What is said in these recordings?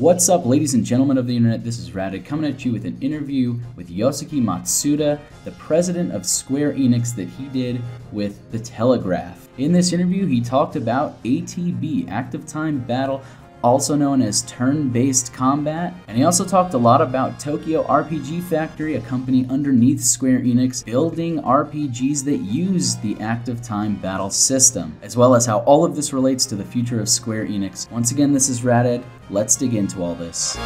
What's up, ladies and gentlemen of the internet? This is Radid coming at you with an interview with Yosuke Matsuda, the president of Square Enix, that he did with The Telegraph. In this interview, he talked about ATB, Active Time Battle, also known as turn-based combat, and he also talked a lot about Tokyo RPG Factory, a company underneath Square Enix, building RPGs that use the active time battle system, as well as how all of this relates to the future of Square Enix. Once again, this is Radid. Let's dig into all this.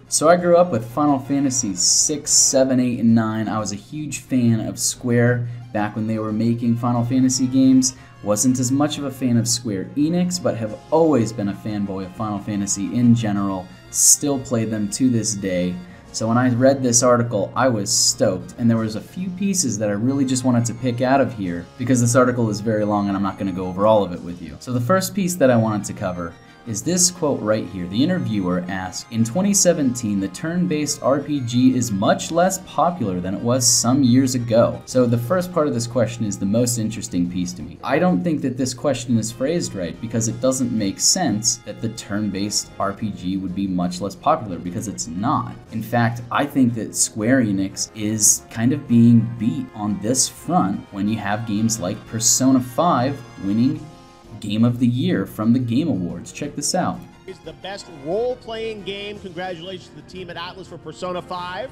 So I grew up with Final Fantasy 6, 7, 8, and 9. I was a huge fan of Square back when they were making Final Fantasy games. Wasn't as much of a fan of Square Enix, but have always been a fanboy of Final Fantasy in general. Still play them to this day. So when I read this article, I was stoked, and there was a few pieces that I really just wanted to pick out of here, because this article is very long and I'm not going to go over all of it with you. So the first piece that I wanted to cover is this quote right here. The interviewer asked, "In 2017, the turn-based RPG is much less popular than it was some years ago." So the first part of this question is the most interesting piece to me. I don't think that this question is phrased right, because it doesn't make sense that the turn-based RPG would be much less popular, because it's not. In fact, I think that Square Enix is kind of being beat on this front when you have games like Persona 5 winning Game of the Year from the Game Awards. Check this out. It's the best role-playing game. Congratulations to the team at Atlas for Persona 5.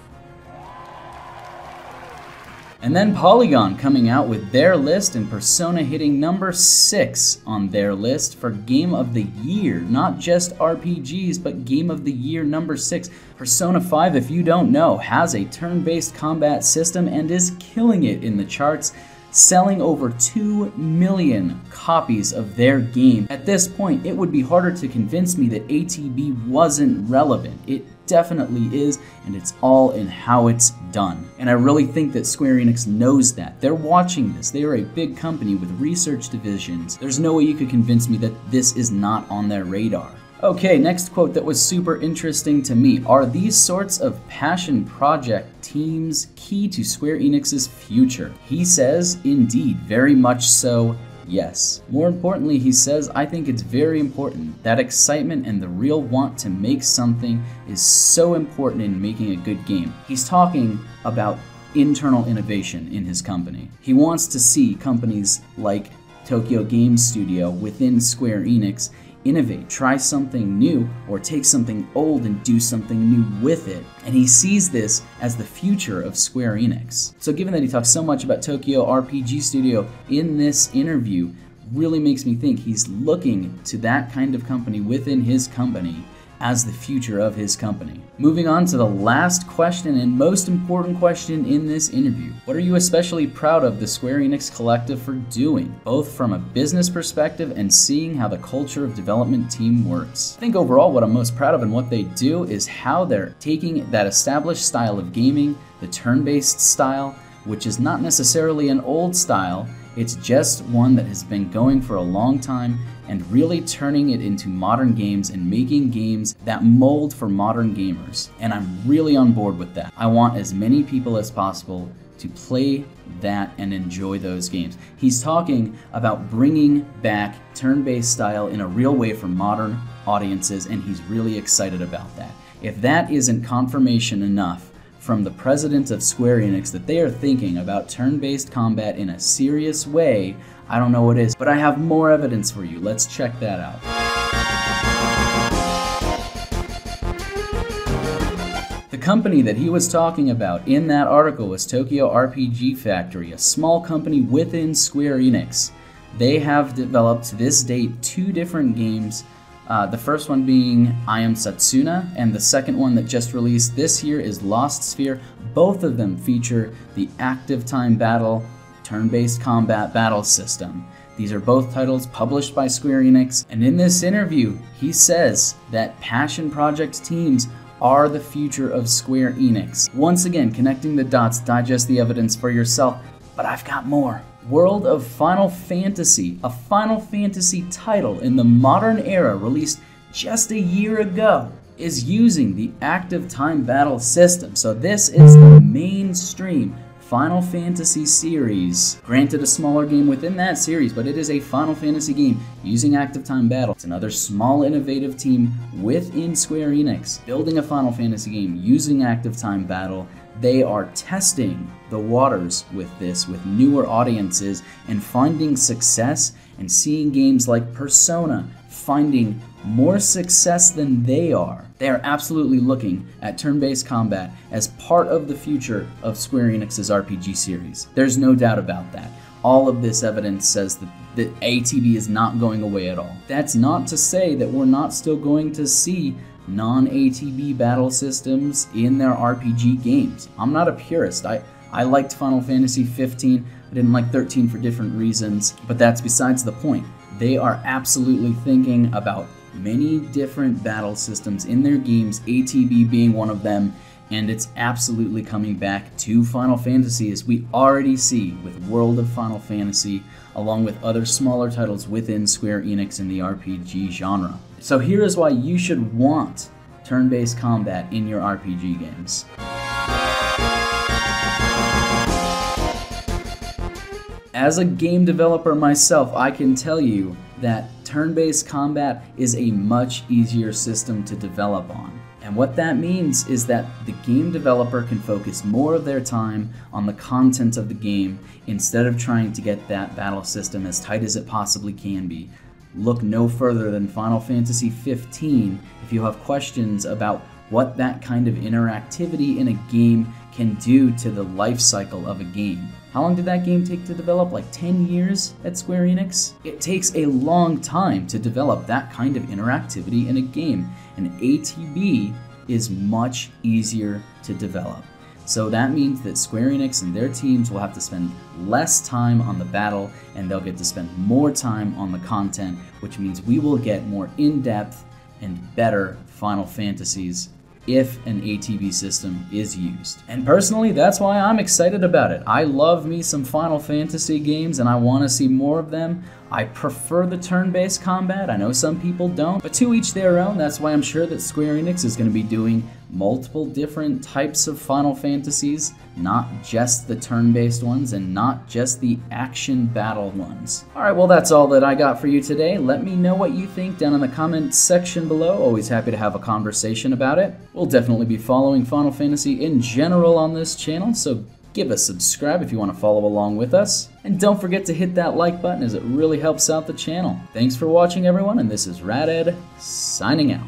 And then Polygon coming out with their list, and Persona hitting number 6 on their list for Game of the Year. Not just RPGs, but Game of the Year number 6. Persona 5, if you don't know, has a turn-based combat system and is killing it in the charts, selling over 2 million copies of their game. At this point, it would be harder to convince me that ATB wasn't relevant. It definitely is, and it's all in how it's done. And I really think that Square Enix knows that. They're watching this. They are a big company with research divisions. There's no way you could convince me that this is not on their radar. Okay, next quote that was super interesting to me. Are these sorts of passion project teams key to Square Enix's future? He says, indeed, very much so, yes. More importantly, he says, I think it's very important. That excitement and the real want to make something is so important in making a good game. He's talking about internal innovation in his company. He wants to see companies like Tokyo Game Studio within Square Enix innovate, try something new, or take something old and do something new with it. And he sees this as the future of Square Enix. So given that he talks so much about Tokyo RPG Studio in this interview, really makes me think he's looking to that kind of company within his company as the future of his company. Moving on to the last question and most important question in this interview. What are you especially proud of the Square Enix collective for doing, both from a business perspective and seeing how the culture of development team works? I think overall what I'm most proud of and what they do is how they're taking that established style of gaming, the turn-based style, which is not necessarily an old style, it's just one that has been going for a long time, and really turning it into modern games and making games that mold for modern gamers. And I'm really on board with that. I want as many people as possible to play that and enjoy those games. He's talking about bringing back turn-based style in a real way for modern audiences, and he's really excited about that. If that isn't confirmation enough from the president of Square Enix that they are thinking about turn-based combat in a serious way, I don't know what is, but I have more evidence for you. Let's check that out. The company that he was talking about in that article was Tokyo RPG Factory, a small company within Square Enix. They have developed to this date 2 different games. The first one being I Am Setsuna, and the second one that just released this year is Lost Sphere. Both of them feature the active time battle, turn-based combat battle system. These are both titles published by Square Enix, and in this interview, he says that passion project teams are the future of Square Enix. Once again, connecting the dots, digest the evidence for yourself, but I've got more. World of Final Fantasy, a Final Fantasy title in the modern era released just a year ago, is using the active time battle system. So this is the mainstream Final Fantasy series. Granted, a smaller game within that series, but it is a Final Fantasy game using active time battle. It's another small innovative team within Square Enix building a Final Fantasy game using active time battle. They are testing the waters with this, with newer audiences, and finding success, and seeing games like Persona finding more success than they are. They are absolutely looking at turn-based combat as part of the future of Square Enix's RPG series. There's no doubt about that. All of this evidence says that ATB is not going away at all. That's not to say that we're not still going to see non-ATB battle systems in their RPG games. I'm not a purist. I liked Final Fantasy 15. I didn't like 13 for different reasons, but that's besides the point. They are absolutely thinking about many different battle systems in their games, ATB being one of them, and it's absolutely coming back to Final Fantasy, as we already see with World of Final Fantasy, along with other smaller titles within Square Enix in the RPG genre. So here is why you should want turn-based combat in your RPG games. As a game developer myself, I can tell you that turn-based combat is a much easier system to develop on. And what that means is that the game developer can focus more of their time on the content of the game instead of trying to get that battle system as tight as it possibly can be. Look no further than Final Fantasy 15 if you have questions about what that kind of interactivity in a game can do to the life cycle of a game. How long did that game take to develop? Like 10 years at Square Enix? It takes a long time to develop that kind of interactivity in a game, and ATB is much easier to develop. So that means that Square Enix and their teams will have to spend less time on the battle, and they'll get to spend more time on the content, which means we will get more in-depth and better Final Fantasies if an ATB system is used. And personally, that's why I'm excited about it. I love me some Final Fantasy games, and I want to see more of them. I prefer the turn-based combat. I know some people don't, but to each their own. That's why I'm sure that Square Enix is going to be doing multiple different types of Final Fantasies, not just the turn-based ones and not just the action battle ones. Alright, well that's all that I got for you today. Let me know what you think down in the comments section below. Always happy to have a conversation about it. We'll definitely be following Final Fantasy in general on this channel, so give a subscribe if you want to follow along with us. And don't forget to hit that like button, as it really helps out the channel. Thanks for watching everyone, and this is RadEd signing out.